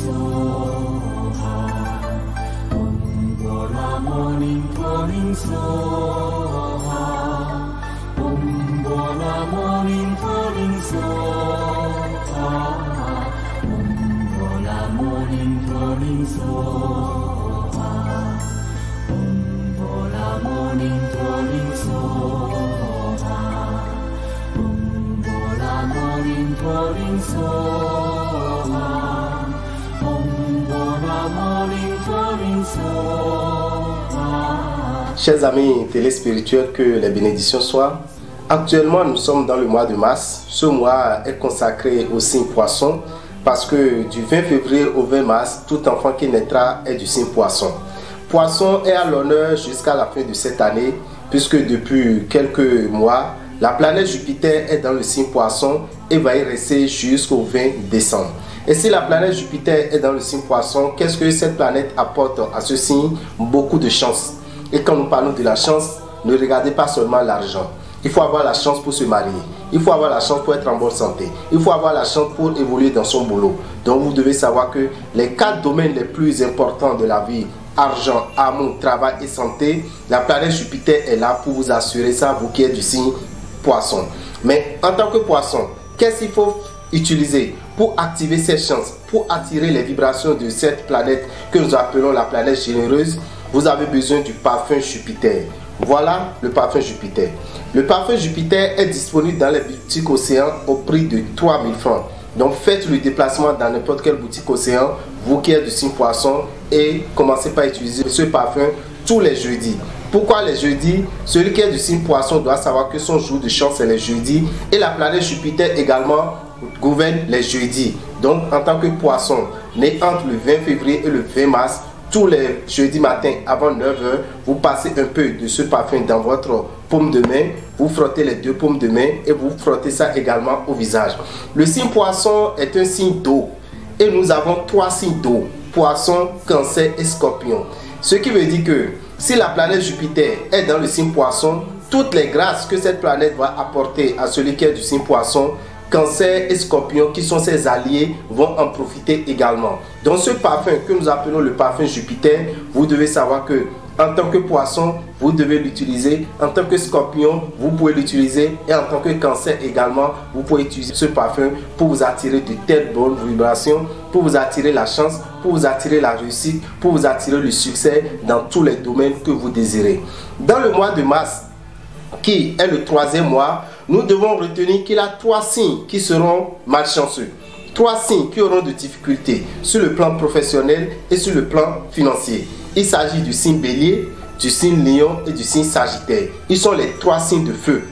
soha. Om Bola morning calling soha. Om Bola morning calling soha. Om Bola morning calling soha. Om Bola morning calling soha. Om Bola morning calling soha. Om Bola morning calling soha. Chers amis téléspirituels, que les bénédictions soient. Actuellement, nous sommes dans le mois de mars. Ce mois est consacré au signe poisson parce que du 20 février au 20 mars, tout enfant qui naîtra est du signe poisson. Poisson est à l'honneur jusqu'à la fin de cette année puisque depuis quelques mois, la planète Jupiter est dans le signe poisson et va y rester jusqu'au 20 décembre. Et si la planète Jupiter est dans le signe poisson, qu'est-ce que cette planète apporte à ce signe? Beaucoup de chance. Et quand nous parlons de la chance, ne regardez pas seulement l'argent. Il faut avoir la chance pour se marier. Il faut avoir la chance pour être en bonne santé. Il faut avoir la chance pour évoluer dans son boulot. Donc vous devez savoir que les 4 domaines les plus importants de la vie, argent, amour, travail et santé, la planète Jupiter est là pour vous assurer ça, vous qui êtes du signe poisson. Mais en tant que poisson, qu'est-ce qu'il faut utiliser pour activer cette chance, pour attirer les vibrations de cette planète que nous appelons la planète généreuse? Vous avez besoin du parfum Jupiter. Voilà le parfum Jupiter. Le parfum Jupiter est disponible dans les boutiques Océan au prix de 3000 francs. Donc faites le déplacement dans n'importe quelle boutique Océan, vous qui êtes du signe poisson, et commencez par utiliser ce parfum tous les jeudis. Pourquoi les jeudis? Celui qui est du signe poisson doit savoir que son jour de chance est les jeudis et la planète Jupiter également gouverne les jeudis. Donc en tant que poisson, né entre le 20 février et le 20 mars, tous les jeudis matin avant 9 h, vous passez un peu de ce parfum dans votre paume de main, vous frottez les 2 paumes de main et vous frottez ça également au visage. Le signe poisson est un signe d'eau et nous avons 3 signes d'eau: poisson, cancer et scorpion. Ce qui veut dire que si la planète Jupiter est dans le signe poisson, toutes les grâces que cette planète va apporter à celui qui est du signe poisson, Cancer et Scorpion, qui sont ses alliés, vont en profiter également. Dans ce parfum que nous appelons le parfum Jupiter, vous devez savoir que en tant que poisson, vous devez l'utiliser. En tant que scorpion, vous pouvez l'utiliser. Et en tant que cancer également, vous pouvez utiliser ce parfum pour vous attirer de telles bonnes vibrations, pour vous attirer la chance, pour vous attirer la réussite, pour vous attirer le succès dans tous les domaines que vous désirez. Dans le mois de mars, qui est le 3e mois, nous devons retenir qu'il y a 3 signes qui seront malchanceux. 3 signes qui auront de difficultés sur le plan professionnel et sur le plan financier. Il s'agit du signe Bélier, du signe Lion et du signe Sagittaire. Ils sont les 3 signes de feu.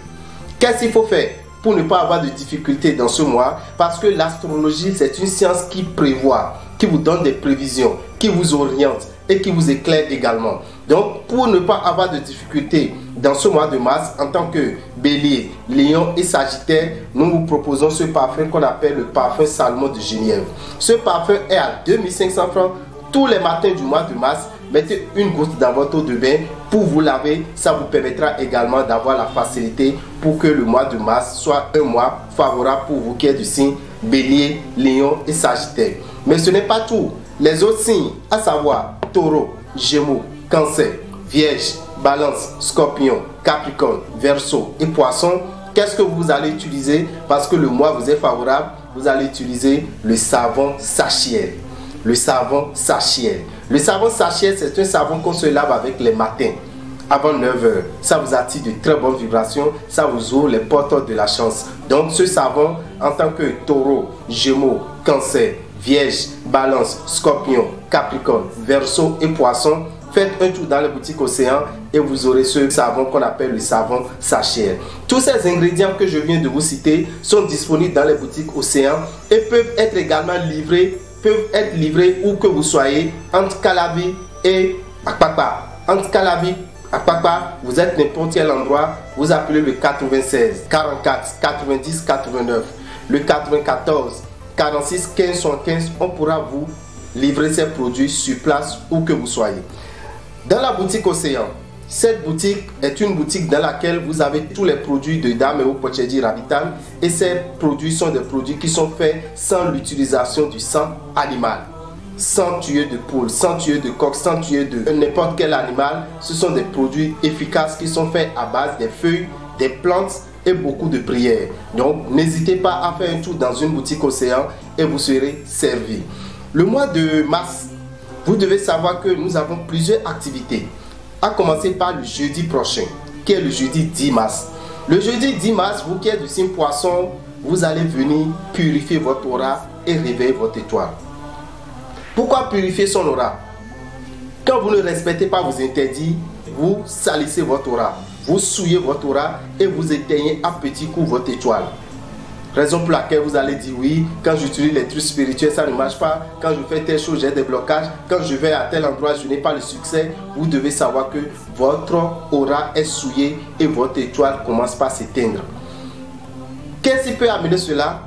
Qu'est-ce qu'il faut faire pour ne pas avoir de difficultés dans ce mois? Parce que l'astrologie, c'est une science qui prévoit, qui vous donne des prévisions, qui vous oriente et qui vous éclaire également. Donc, pour ne pas avoir de difficultés dans ce mois de mars, en tant que Bélier, Lion et Sagittaire, nous vous proposons ce parfum qu'on appelle le parfum Salmon de Genièvre. Ce parfum est à 2500 francs. Tous les matins du mois de mars, mettez une goutte dans votre eau de bain pour vous laver. Ça vous permettra également d'avoir la facilité pour que le mois de mars soit un mois favorable pour vous qui êtes du signe Bélier, Lion et Sagittaire. Mais ce n'est pas tout. Les autres signes, à savoir Taureau, Gémeaux, Cancer, Vierge, Balance, Scorpion, Capricorne, Verseau et Poisson, qu'est-ce que vous allez utiliser? Parce que le mois vous est favorable, vous allez utiliser le savon Sachiel. Le savon Sachiel. Le savon Sachiel, c'est un savon qu'on se lave avec les matins avant 9 h. Ça vous attire de très bonnes vibrations, ça vous ouvre les portes de la chance. Donc ce savon, en tant que Taureau, Gémeaux, Cancer, Vierge, Balance, Scorpion, Capricorne, Verseau et Poisson, faites un tour dans les boutiques Océan et vous aurez ce savon qu'on appelle le savon Sachiel. Tous ces ingrédients que je viens de vous citer sont disponibles dans les boutiques Océan et peuvent être également livrés, où que vous soyez, entre Calavi et Akpakpa. Entre Calavi, Akpakpa, vous êtes n'importe quel endroit, vous appelez le 96 44 90 89, le 94 46 15 75, on pourra vous livrer ces produits sur place où que vous soyez. Dans la boutique Océan, cette boutique est une boutique dans laquelle vous avez tous les produits de Dameo Pochedi Ravital et ces produits sont des produits qui sont faits sans l'utilisation du sang animal. sans tuer de poule, sans tuer de coq, sans tuer de n'importe quel animal. Ce sont des produits efficaces qui sont faits à base des feuilles, des plantes et beaucoup de prières. Donc n'hésitez pas à faire un tour dans une boutique Océan et vous serez servi. Le mois de mars, vous devez savoir que nous avons plusieurs activités. À commencer par le jeudi prochain, qui est le jeudi 10 mars. Le jeudi 10 mars, vous qui êtes du signe Poisson, vous allez venir purifier votre aura et réveiller votre étoile. Pourquoi purifier son aura? Quand vous ne respectez pas vos interdits, vous salissez votre aura, vous souillez votre aura et vous éteignez à petits coups votre étoile. Raison pour laquelle vous allez dire oui, quand j'utilise les trucs spirituels, ça ne marche pas. Quand je fais telle chose, j'ai des blocages. Quand je vais à tel endroit, je n'ai pas le succès. Vous devez savoir que votre aura est souillée et votre étoile commence par s'éteindre. Qu'est-ce qui peut amener cela?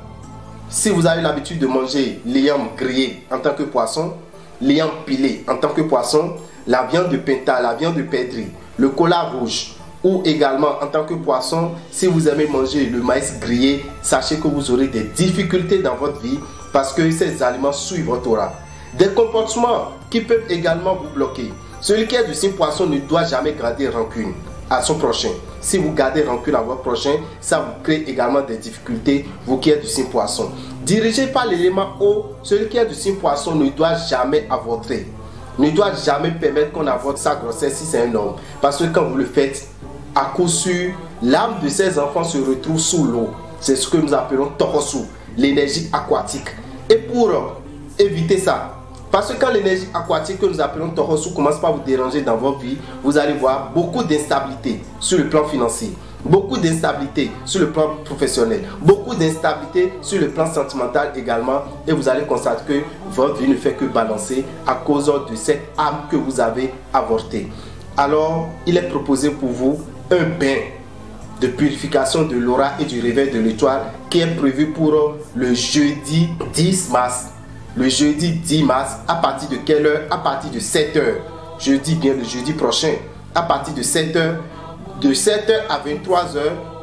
Si vous avez l'habitude de manger l'iam grillé en tant que poisson, l'iam pilé en tant que poisson, la viande de pinta, la viande de perdrix, le cola rouge, ou également en tant que poisson, si vous aimez manger le maïs grillé, sachez que vous aurez des difficultés dans votre vie parce que ces aliments souillent votre aura. Des comportements qui peuvent également vous bloquer. Celui qui est du signe Poisson ne doit jamais garder rancune à son prochain. Si vous gardez rancune à votre prochain, ça vous crée également des difficultés, vous qui êtes du signe Poisson. Dirigé par l'élément eau, celui qui est du signe Poisson ne doit jamais avorter. Ne doit jamais permettre qu'on avorte sa grossesse si c'est un homme. Parce que quand vous le faites, à coup sûr, l'âme de ces enfants se retrouve sous l'eau. C'est ce que nous appelons Tohosu, l'énergie aquatique. Et pour éviter ça, parce que quand l'énergie aquatique que nous appelons Tohosu commence par vous déranger dans votre vie, vous allez voir beaucoup d'instabilité sur le plan financier, beaucoup d'instabilité sur le plan professionnel, beaucoup d'instabilité sur le plan sentimental également. Et vous allez constater que votre vie ne fait que balancer à cause de cette âme que vous avez avortée. Alors, il est proposé pour vous un bain de purification de l'aura et du réveil de l'étoile qui est prévu pour le jeudi 10 mars. Le jeudi 10 mars, à partir de quelle heure? À partir de 7 h. Je dis bien le jeudi prochain, à partir de 7 h. De 7 h à 23 h,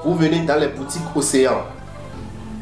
vous venez dans les boutiques Océan.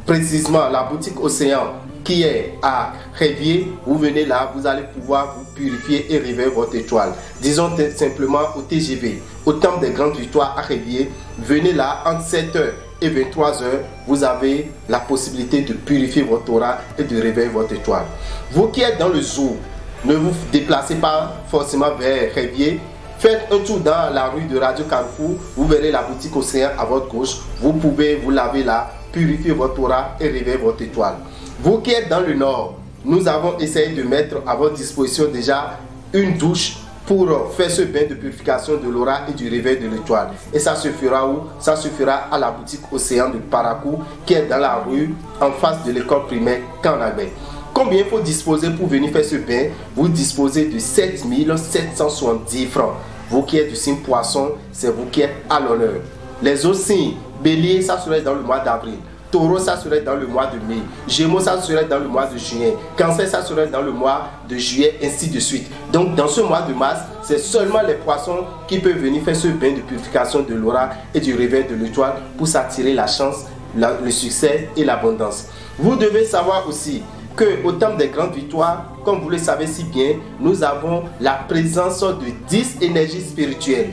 Précisément, la boutique Océan qui est à Révier, vous venez là, vous allez pouvoir vous purifier et réveiller votre étoile. Disons simplement au TGV, au Temple des Grandes Victoires à Révier, venez là entre 7 h et 23 h, vous avez la possibilité de purifier votre aura et de réveiller votre étoile. Vous qui êtes dans le zoo, ne vous déplacez pas forcément vers Révier. Faites un tour dans la rue de Radio Carrefour, vous verrez la boutique Océan à votre gauche. Vous pouvez vous laver là, purifier votre aura et réveiller votre étoile. Vous qui êtes dans le nord, nous avons essayé de mettre à votre disposition déjà une douche pour faire ce bain de purification de l'aura et du réveil de l'étoile. Et ça se fera où? Ça se fera à la boutique Océan de Parakou qui est dans la rue en face de l'école primaire Kanagbe. Combien il faut disposer pour venir faire ce bain? Vous disposez de 7 770 francs. Vous qui êtes du signe Poisson, c'est vous qui êtes à l'honneur. Les autres signes, Bélier, ça serait dans le mois d'avril. Taureau, ça serait dans le mois de mai. Gémeaux, ça serait dans le mois de juin. Cancer, ça serait dans le mois de juillet, ainsi de suite. Donc, dans ce mois de mars, c'est seulement les poissons qui peuvent venir faire ce bain de purification de l'aura et du réveil de l'étoile pour s'attirer la chance, le succès et l'abondance. Vous devez savoir aussi qu'au Temple des Grandes Victoires, comme vous le savez si bien, nous avons la présence de 10 énergies spirituelles.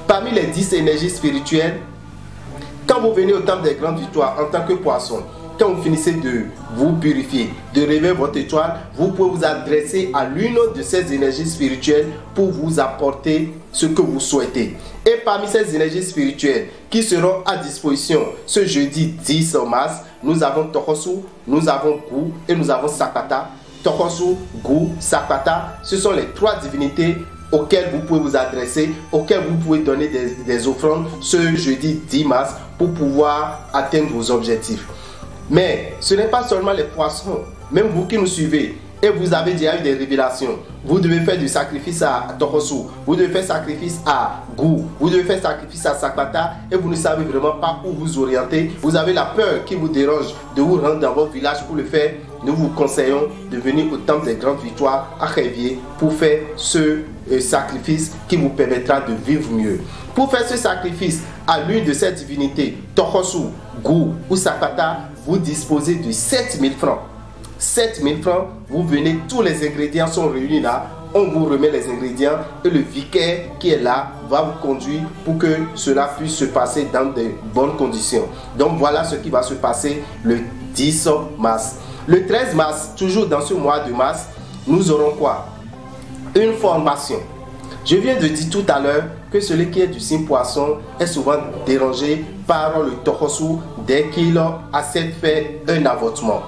Parmi les 10 énergies spirituelles, quand vous venez au Temple des Grandes Victoires en tant que poisson, quand vous finissez de vous purifier, de réveiller votre étoile, vous pouvez vous adresser à l'une de ces énergies spirituelles pour vous apporter ce que vous souhaitez. Et parmi ces énergies spirituelles qui seront à disposition ce jeudi 10 mars, nous avons Tohosu, nous avons Gu et nous avons Sakata. Tohosu, Gu, Sakata, ce sont les 3 divinités auxquelles vous pouvez vous adresser, auxquelles vous pouvez donner des offrandes ce jeudi 10 mars pour pouvoir atteindre vos objectifs. Mais ce n'est pas seulement les poissons, même vous qui nous suivez et vous avez déjà eu des révélations, vous devez faire du sacrifice à Tohosu, vous devez faire sacrifice à Gu, vous devez faire sacrifice à Sakata et vous ne savez vraiment pas où vous orienter, vous avez la peur qui vous dérange de vous rendre dans votre village pour le faire. Nous vous conseillons de venir au Temple des Grandes Victoires à Révier pour faire ce sacrifice qui vous permettra de vivre mieux. Pour faire ce sacrifice à l'une de ces divinités, Tohosu, Gu ou Sakata, vous disposez de 7 000 francs. 7000 francs. Vous venez, tous les ingrédients sont réunis là. On vous remet les ingrédients et le vicaire qui est là va vous conduire pour que cela puisse se passer dans de bonnes conditions. Donc voilà ce qui va se passer le 10 mars. Le 13 mars, toujours dans ce mois de mars, nous aurons quoi? Une formation. Je viens de dire tout à l'heure que celui qui est du signe poisson est souvent dérangé par le tohosu dès qu'il a fait un avortement.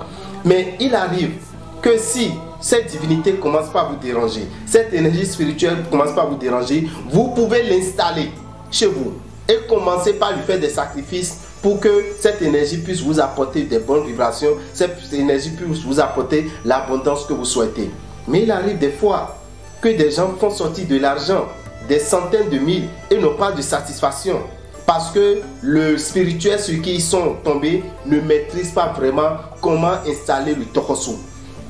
Mais il arrive que si cette divinité commence pas à vous déranger, cette énergie spirituelle commence pas à vous déranger, vous pouvez l'installer chez vous et commencer par lui faire des sacrifices pour que cette énergie puisse vous apporter des bonnes vibrations, cette énergie puisse vous apporter l'abondance que vous souhaitez. Mais il arrive des fois que des gens font sortir de l'argent, des centaines de mille, et n'ont pas de satisfaction. Parce que le spirituel sur qui ils sont tombés ne maîtrise pas vraiment comment installer le tohosu.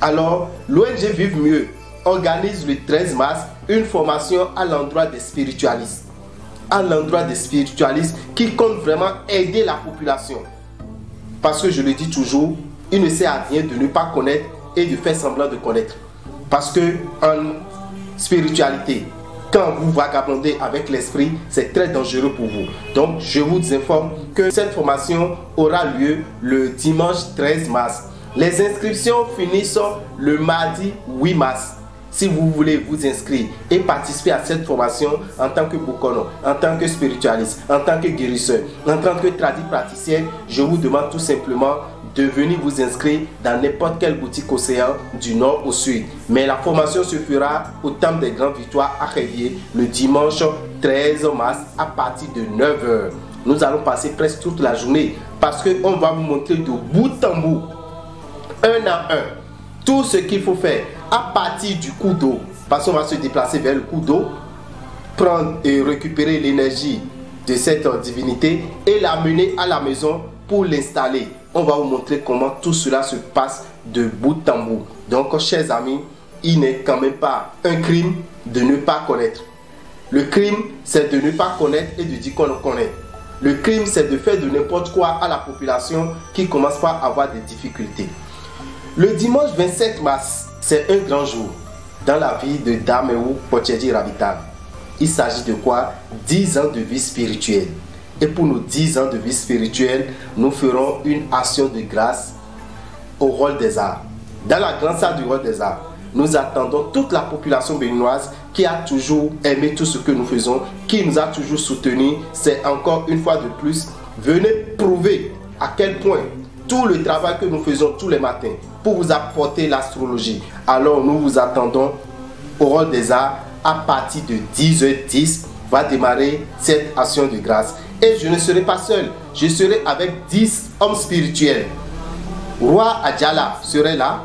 Alors, l'ONG Vive Mieux organise le 13 mars une formation à l'endroit des spiritualistes. À l'endroit des spiritualistes qui comptent vraiment aider la population. Parce que je le dis toujours, il ne sert à rien de ne pas connaître et de faire semblant de connaître. Parce que en spiritualité, quand vous vagabondez avec l'esprit, c'est très dangereux pour vous. Donc, je vous informe que cette formation aura lieu le dimanche 13 mars. Les inscriptions finissent le mardi 8 mars. Si vous voulez vous inscrire et participer à cette formation en tant que bokono, en tant que spiritualiste, en tant que guérisseur, en tant que praticien, je vous demande tout simplement de venir vous inscrire dans n'importe quelle boutique océan du nord au sud. Mais la formation se fera au Temple des Grandes Victoires à Révier le dimanche 13 mars à partir de 9h. Nous allons passer presque toute la journée parce qu'on va vous montrer de bout en bout, un à un, tout ce qu'il faut faire à partir du coup d'eau. Parce qu'on va se déplacer vers le coup d'eau, prendre et récupérer l'énergie de cette divinité et l'amener à la maison pour l'installer. On va vous montrer comment tout cela se passe de bout en bout. Donc, chers amis, il n'est quand même pas un crime de ne pas connaître. Le crime, c'est de ne pas connaître et de dire qu'on le connaît. Le crime, c'est de faire de n'importe quoi à la population qui commence pas à avoir des difficultés. Le dimanche 27 mars, c'est un grand jour dans la vie de Damewu Pochedi Rabital. Il s'agit de quoi? 10 ans de vie spirituelle. Et pour nos 10 ans de vie spirituelle, nous ferons une action de grâce au rôle des arts. Dans la grande salle du rôle des arts, nous attendons toute la population béninoise qui a toujours aimé tout ce que nous faisons, qui nous a toujours soutenus. C'est encore une fois de plus, venez prouver à quel point tout le travail que nous faisons tous les matins pour vous apporter l'astrologie. Alors nous vous attendons au rôle des arts à partir de 10h10 va démarrer cette action de grâce. Et je ne serai pas seul, je serai avec 10 hommes spirituels. Roi Adjala serait là,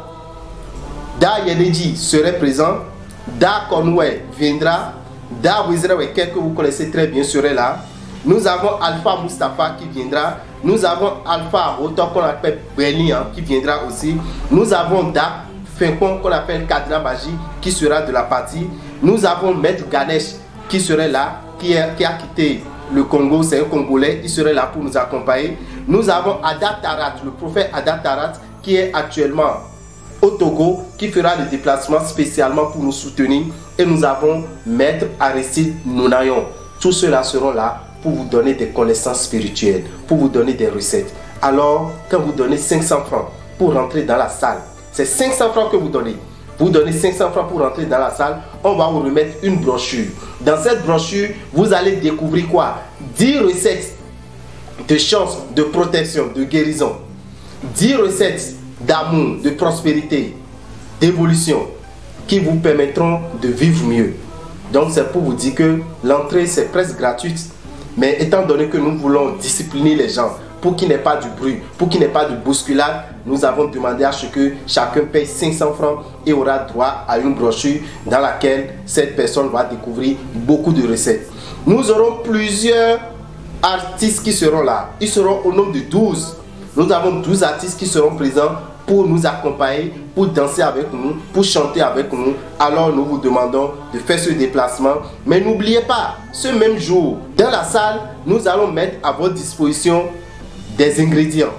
Da Yeneji serait présent, Da Conway viendra, Da Wizraweke que vous connaissez très bien serait là. Nous avons Alpha Mustafa qui viendra, nous avons Alpha Roto qu'on appelle Belian qui viendra aussi, nous avons Da Fenkon qu'on appelle Kadra Maji qui sera de la partie, nous avons Maître Ganesh qui serait là, qui a quitté le Congo, c'est un Congolais, il serait là pour nous accompagner. Nous avons Ada Tarat, le prophète Ada Tarat, qui est actuellement au Togo, qui fera le déplacement spécialement pour nous soutenir. Et nous avons Maître Aristide Nounayon. Tous ceux-là seront là pour vous donner des connaissances spirituelles, pour vous donner des recettes. Alors, quand vous donnez 500 francs pour rentrer dans la salle, c'est 500 francs que vous donnez. Vous donnez 500 francs pour rentrer dans la salle, on va vous remettre une brochure. Dans cette brochure, vous allez découvrir quoi? 10 recettes de chance, de protection, de guérison. 10 recettes d'amour, de prospérité, d'évolution qui vous permettront de vivre mieux. Donc c'est pour vous dire que l'entrée c'est presque gratuite. Mais étant donné que nous voulons discipliner les gens, pour qu'il n'y ait pas de bruit, pour qu'il n'y ait pas de bousculade, nous avons demandé à ce que chacun paye 500 francs et aura droit à une brochure dans laquelle cette personne va découvrir beaucoup de recettes. Nous aurons plusieurs artistes qui seront là. Ils seront au nombre de 12. Nous avons 12 artistes qui seront présents pour nous accompagner, pour danser avec nous, pour chanter avec nous. Alors nous vous demandons de faire ce déplacement. Mais n'oubliez pas, ce même jour, dans la salle, nous allons mettre à votre disposition des ingrédients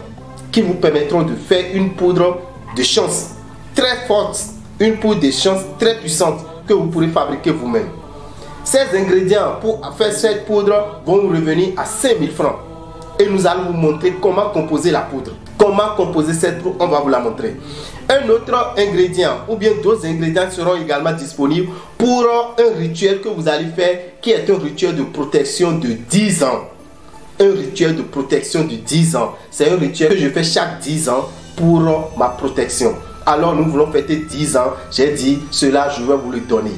qui vous permettront de faire une poudre de chance très forte, une poudre de chanvre très puissante que vous pourrez fabriquer vous-même. Ces ingrédients pour faire cette poudre vont vous revenir à 5000 francs. Et nous allons vous montrer comment composer la poudre. Comment composer cette poudre, on va vous la montrer. Un autre ingrédient ou bien d'autres ingrédients seront également disponibles pour un rituel que vous allez faire qui est un rituel de protection de 10 ans. Un rituel de protection de 10 ans. C'est un rituel que je fais chaque 10 ans pour ma protection. Alors nous voulons fêter 10 ans. J'ai dit cela, je vais vous le donner.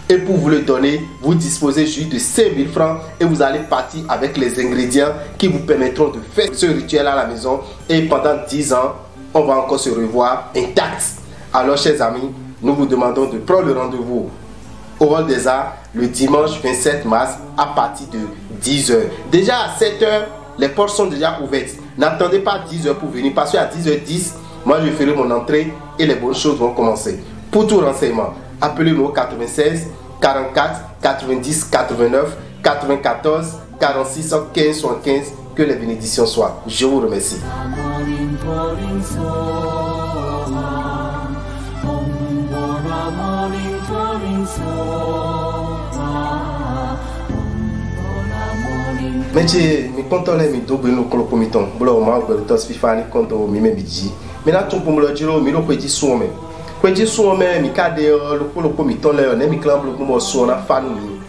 Et pour vous le donner, vous disposez juste de 5000 francs et vous allez partir avec les ingrédients qui vous permettront de faire ce rituel à la maison. Et pendant 10 ans, on va encore se revoir intact. Alors, chers amis, nous vous demandons de prendre le rendez-vous au Hall des Arts le dimanche 27 mars à partir de 10 h. Déjà à 7 h, les portes sont déjà ouvertes. N'attendez pas 10 h pour venir parce qu'à 10 h 10, moi je ferai mon entrée et les bonnes choses vont commencer. Pour tout renseignement, appelez-nous au 96 44 90 89 94 46 15 75. Que les bénédictions soient. Je vous remercie. Mais je content les mi double no kolo komiton blo ma go to fifani konto mi me biji mais na tun pomo lo jiro mi lo kweji suome mi kade lo kolo komiton le ne mi clan blo mo so na fanu ni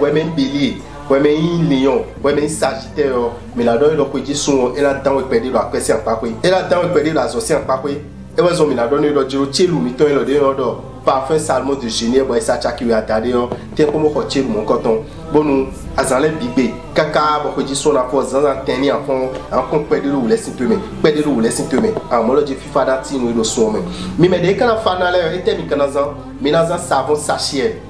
we me bili we me lion we me sagittaire mi la do lo kweji suo e la dan we pede lo akwesi anpakwe e la dan we pede lo azosi anpakwe e we zo mi la do ni lo jiro chelu mi ton lo de do parfum salmon de génie boy sa chaki wi atade yo te ko mo ko chelu mon coton bonu azale bigbe kaka bo ko ji so na fo zan teni afon an kon pede lo lesin teme an mo lo je fifa da ti no lo so mi me de kana fanale e te mi kana zan mi na zan savon sachet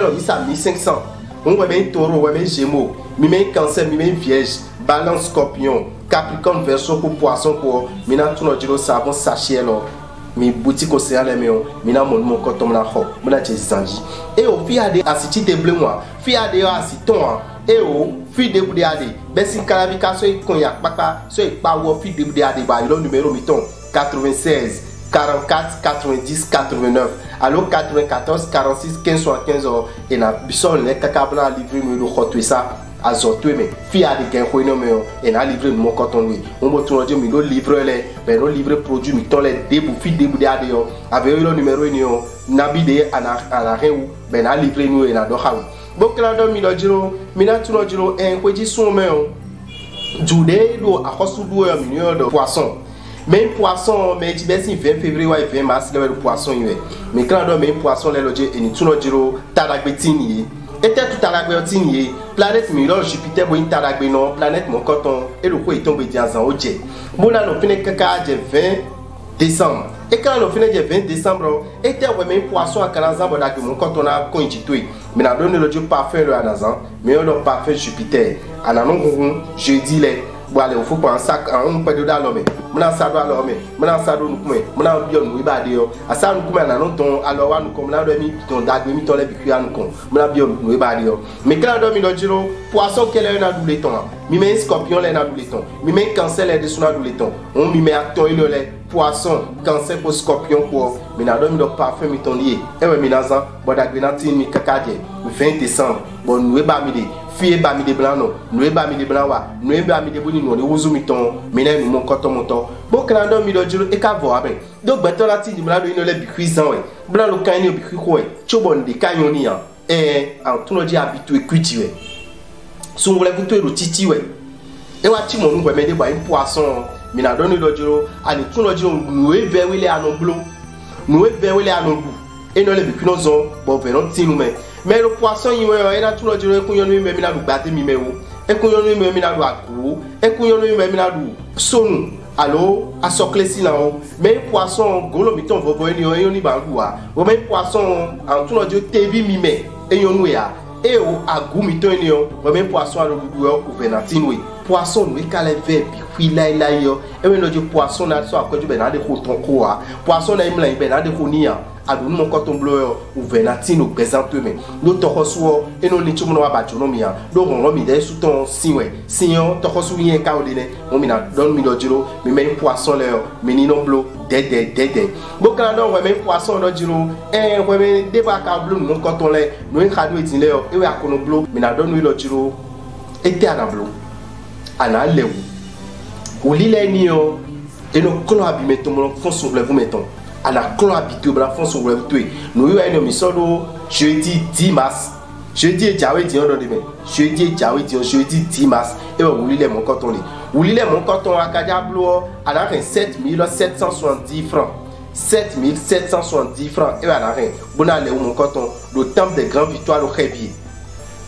lo mi sa 1500 on we ben taureau we ben gémeaux mi me cancer mi me vierge balance scorpion capricorne verseau pour poisson pour mi na tuno jiro savon sachet lo mi boutique au Sierra Leone, mi na mon coton na ho, mon a zanji. Et au fia de asiti de bleu moi, fia de asiton, et au fi de boudiade, bessin calavika so cognac papa, so pa wo fi de boudiade ba le numéro miton 96 44 90 89. Allo 94 46 15 75 et na bison le kakabla livrer me lo khotwe ça. Azoto me fia de gen ko no me et na livrer mon coton lui on bo tun ojo mi lo livrer les ben no livrer produit mi ton les debu fi debu de ade yo avec le numéro ni yo na bi de ana rewu ben na livrer nous et na do hawo bo kala do mi lo jiro mi na tun ojo en ko ji sun me o jude do akosu do yo mi do poisson mais poisson mais ti besi 20 février ou 20 mars le poisson yé mais kala do mais poisson le loje et ni tun ojo tadagbetini et tout à la guerre planète Milo Jupiter bo interagbe non planète mon coton et le coup est tombé dans un oje bona no fine kaka de 20 décembre et quand no fine de 20 décembre était ouais même poisson à 40 ans boda que mon coton a coïntitoué mais na donne le dieu parfait le anazan mais le parfait Jupiter ananon jeudi les boale au faut pas un sac un peu de l'homme mona sado l'homme mona sado nous comme mona bio nous ibade yo asa nous comme na non ton alors wa nous comme na do mi ton dagbe mi ton le biku ya nous comme mona bio nous ibade yo mais quand do mi do jiro poisson quel na double ton mi me scorpion le na double ton mi me cancer le de na double ton on mi me acton le poisson cancer pour scorpion pour mi na do mi do parfum mi ton lié e we mi na zan bodagbe na tin mi kakade 20 décembre bon nous ba mi de fie ba mi de blanc non nous ba mi de blanc wa nous ba mi de boni no le wuzu mi ton mi na nous mon coton monton bo klando mi do jiro e ka vo aben do gbeto la ti di blanc do ino le bikuizan we blanc lo kan ni obiku ko e chobon de kanyon ni an an tuno di habitué kwiti we so mo le kuto ro titi we e wa ti mo nu me de ba poisson mi na do ni do jiro ani tuno jiro nous e ve wele anoblo nous e ve wele anobu e no le bikuno zon bo ve non ti nu me mais le poisson il est là tout le jour et qu'on y a nous même là du bâté mi mais et qu'on y a nous même là du agro et qu'on y a nous même là du son allo à socler si là mais poisson golo miton vo vo ni on ni bangua o mais poisson en tout le jour TV mi mais et on nous ya et o agu miton ni o même poisson à le ou venantine oui poisson nous ka le verbe puis là yo et le jour poisson na so akoju be na de ko ton ko poisson na im la be na de ko ni adu mon coton bleu ou venati no présente mais no tokoso et no nitu mo wa bajono mi ya do ron mi de sous ton sinwe sinyo tokoso yen ka odine mo mi na don mi do jiro mi me poisson le mi ni no bleu dede boka no we me poisson do jiro we me deba ka bleu mon coton le no en khadu etin le e we akono bleu mi na don mi do jiro ete ana bleu ana lewu olile ni o et nos clons abîmés tombent font sur le vous mettons à la clon habitué bla font sur le tout nous y a une mission jeudi 10 mars jeudi jawe di on demain jeudi jawe di jeudi 10 mars et vous lisez mon coton li vous lisez mon coton à Kadiablo à la 7770 francs 7770 francs et à la fin bon aller mon coton le temple des grandes victoires au Révier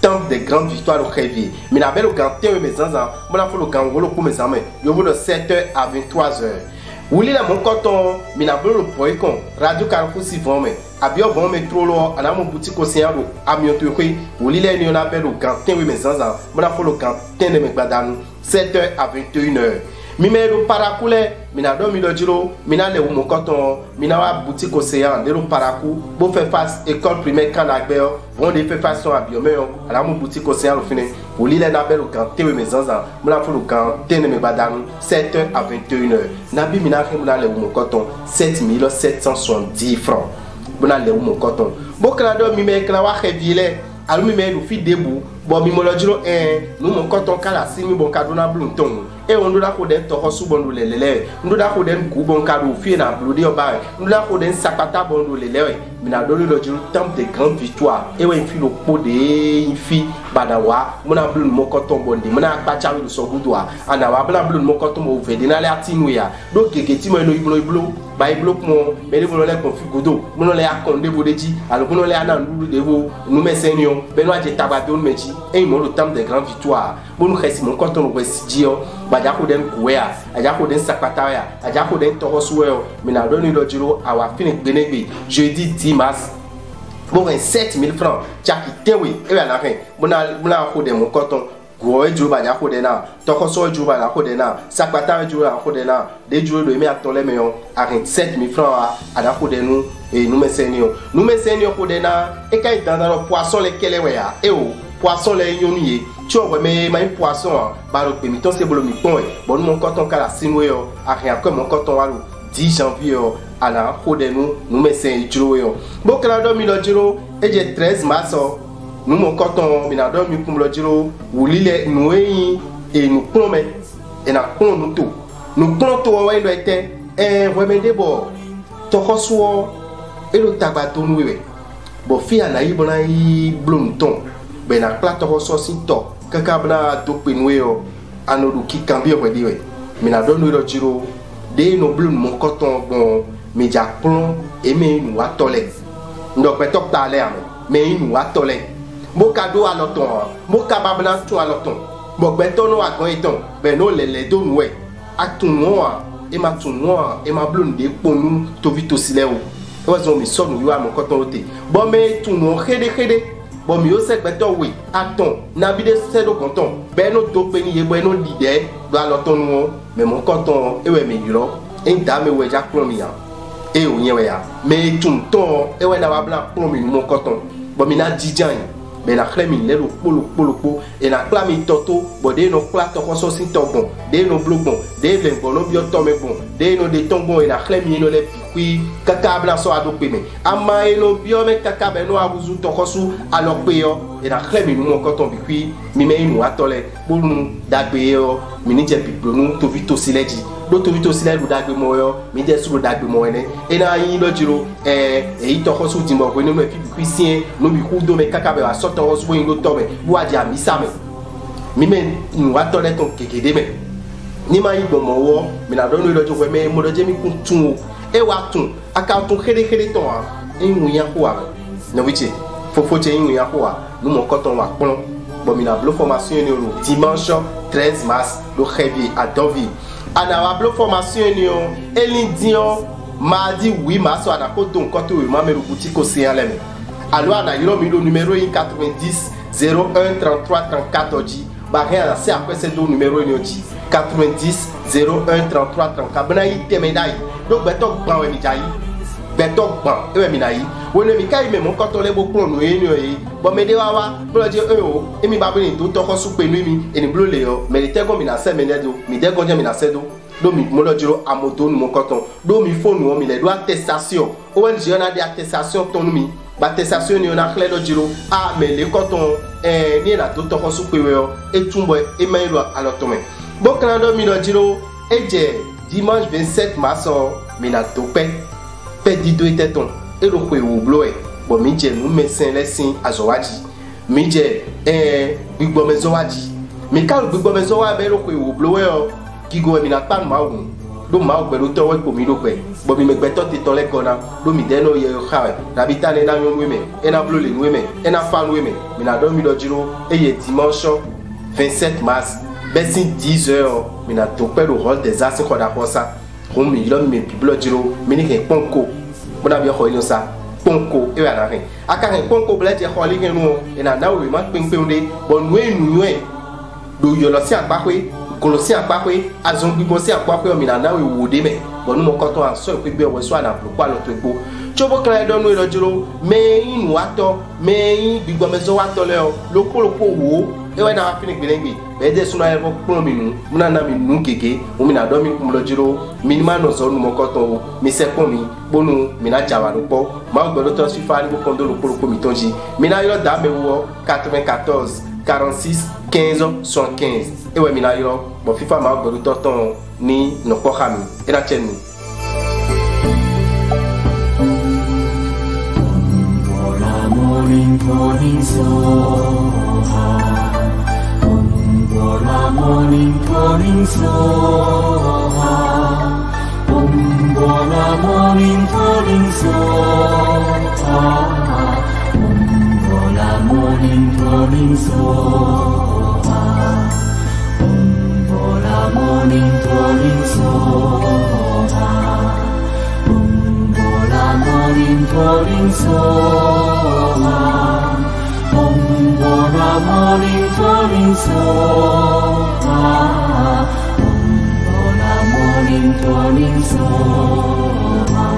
temple des grandes victoires au Révier mais la belle au ganté mes enfants bon la faut le gangolo pour mes amis je vous de 7h à 23h vous lisez mon coton mais la belle le poécon radio Carrefour si bon mais abio bon mais trop lourd à la mon boutique au Sénégal à Miotouri vous lisez ni on appelle au ganté mes enfants bon la faut le ganté de mes badans 7h à 21h Mimero paracoulé, mina domi do jiro, mina le mon coton, mina wa boutique océan, de lo paracou, bo fait face école primaire Canagber, bon de fait façon à biomeo, à la mon boutique océan au fini, ou l'île nabel au camp, tewe mes anzans, mona faut le camp, tene me badam, 7h à 21h. Nabi mina mona le mon coton, 7770 francs. Mona le mon coton. Bo clado mime klawa revile, alu mime lu fi debout, bon mimolo jiro nous mon coton kala simi bon kadona blunton. Et on doit faire des torsos bon les lélé, on doit faire des coups bon cadeau, fier na bloudi au bar, on doit faire des sapata bon les lélé, mais na donné le jour temps de grande victoire. Et ouais, il fait le pot de fille badawa, mon a bleu mon coton bon de, mon a pas chavé de son boudoir, on a blanc bleu mon coton au vert, dans les atinouya. Donc qui moi no iblo, ba iblo mon, mais les volontaires confus godo, mon les a condé vous dit, alors mon les a nan de vous, nous mes seigneurs, benoît de tabac me dit, et mon le temps de grande victoire. Bon nous reste mon coton au vestidio. Bajako den kuwea, ajako den sakpataya, ajako den torosueo, mina doni do jiro awa finik benegbe, jeudi 10 mars. Bon 7000 francs, tchaki tewe, ewe la fin, mona ko den mon coton, goe jiro bajako dena, torosueo jiro bajako dena, sakpataya jiro bajako dena, de jiro do eme atole meyon, a 7000 francs a dako denu, et nous me seigneur ko dena, et quand il dans le poisson les kelewea, et oh, poisson les yoniye. Tu vois, mais un poisson, le permittant c'est le mi-pont. Bon, mon coton kala sinwe, a rien que mon coton à 10 janvier, à la de nous mettons un jiro. Bon, quand on a mis le jiro, et j'ai 13 mars, nous mon coton, on a dormi pour le jiro, où l'île nous et nous promet, et nous tout. Nous prenons tout, on doit être un remède bon. Tokosuo, et le tabac tout nous. Bon, fille, on a eu bon blonton. Ben na plato ressources to kaka bna to penweo anodu ki cambio ko diwe mina donu ro jiro de no blun mon coton bon media plon et me nous atole ndok betok ta le mais nous atole mo kado aloton mo kababna to aloton mo betono agon eton ben no le do noué atun et ma tunwa et ma blun de ponu to vito sileo e wazo mi so nu yo mon coton ote bon me tunwo khede bon mieux c'est que toi oui attends n'habite c'est le canton ben no to peni ye ben no leader doit l'auton mais mon canton et ouais mais yuro et dame ouais ja plomia et o yen ya mais tout ton et ouais na blanc plomi mon canton bon mi na dijan ben la crème le polo et na clami toto bon de no plato ko so sin to bon de no blou bon de le bon no bio to me bon de no de ton bon et la crème no le puis kaka blanc so adopé mais ama et no bio me kaka ben no abuzu to ko su alors pe yo et la crème no ko ton puis mi me no atole pour nous dagbe yo mi ni je piplo no to vito sileji do to vito sileji dagbe mo yo mi je su dagbe mo ene et na yin lo jiro e to ko su dimbo ko no me puis sien no bi ku do me kaka be wa so to so yin go to me bu aja mi sa me mi me no atole ton kekede me ni ma yi bon mo wo mi na do no lo jo me mo do je mi kun tun e wa tun aka tun khere ton en mu yan ko wa no wiche fofo che yin yan ko wa nu mo coton wa pon bon mi na blo formation ni o dimanche 13 mars le Révier à Deauville ana wa blo formation ni o elindion mardi 8 mars ana ko don ko to ma me boutique océan lem alors ana yiro mi le numéro 90 01 33 34 di ba rien c'est après ce numéro ni o 90 01 33 34 bana yi temedai donc beto gban we mi jayi beto ban e mi na yi wole mi kai me mo ko to le bo pro no e ni o yi bo me de wa bro je o e mi ba bi to ko su pe nu mi e ni blo le yo me le tego mi na se me ne do mi de go je mi na se do do mi mo lo jiro amoto nu mo ko ton do mi phone o mi le do attestation o wen je na de attestation ton nu mi ba attestation ni o na clé do jiro a me le ko ton ni na to ko su pe we yo e tumbo e me lo aloto me bo kan do mi lo jiro e je dimanche 27 mars mi na to pe di do iteton e ro pe wo blo e bo mi je nu mesin lesin azowaji mi je gbigbo mezowaji mi ka gbigbo mezowa be ro pe wo blo e o gigo mi na pan ma ogun do ma ogbe lo to we po mi ro pe bo mi megbeto ti to le kona do mi deno ye ha na bitane na mi me e na blo le nu me e na fan we me mi na do mi do jiro e ye dimanche 27 mars besin 10 heures mi na to pe ro hall des arts ko da posa ko mi lo mi biblo jiro mi ni ke ponko mo na bi ko ile sa ponko e wa na rin aka rin ponko ble je ko le nu e na na we ma pinpin de bo nu enu e do yo lo si apapwe ko lo si apapwe azon gbigbo si apapwe mi na na we wo de me bo nu mo ko to an so pe gbe o so ana pro kwa lo to epo chobo kan do nu e lo jiro me inu ato me gbigbo mezo wa to le o lo ko wo e wa na fini gbelegbe be de suna e ko mi nu muna na mi nu gege o mi na do mi ku lo jiro minima no so nu mo ko to mi se pon mi bonu mi na jawa lo po ma gbo lo to si fa ni bo kondo lo ko mi tonji mi na yo da me wo 94 46 15 75 e we mi na yo bo fifa ma gbo lo to ton ni no ko khami e na chen mi morning soha Bola morning soha Bola morning soha Bola morning soha Bola morning soha Bola morning soha Bola morning soha Bola morning soha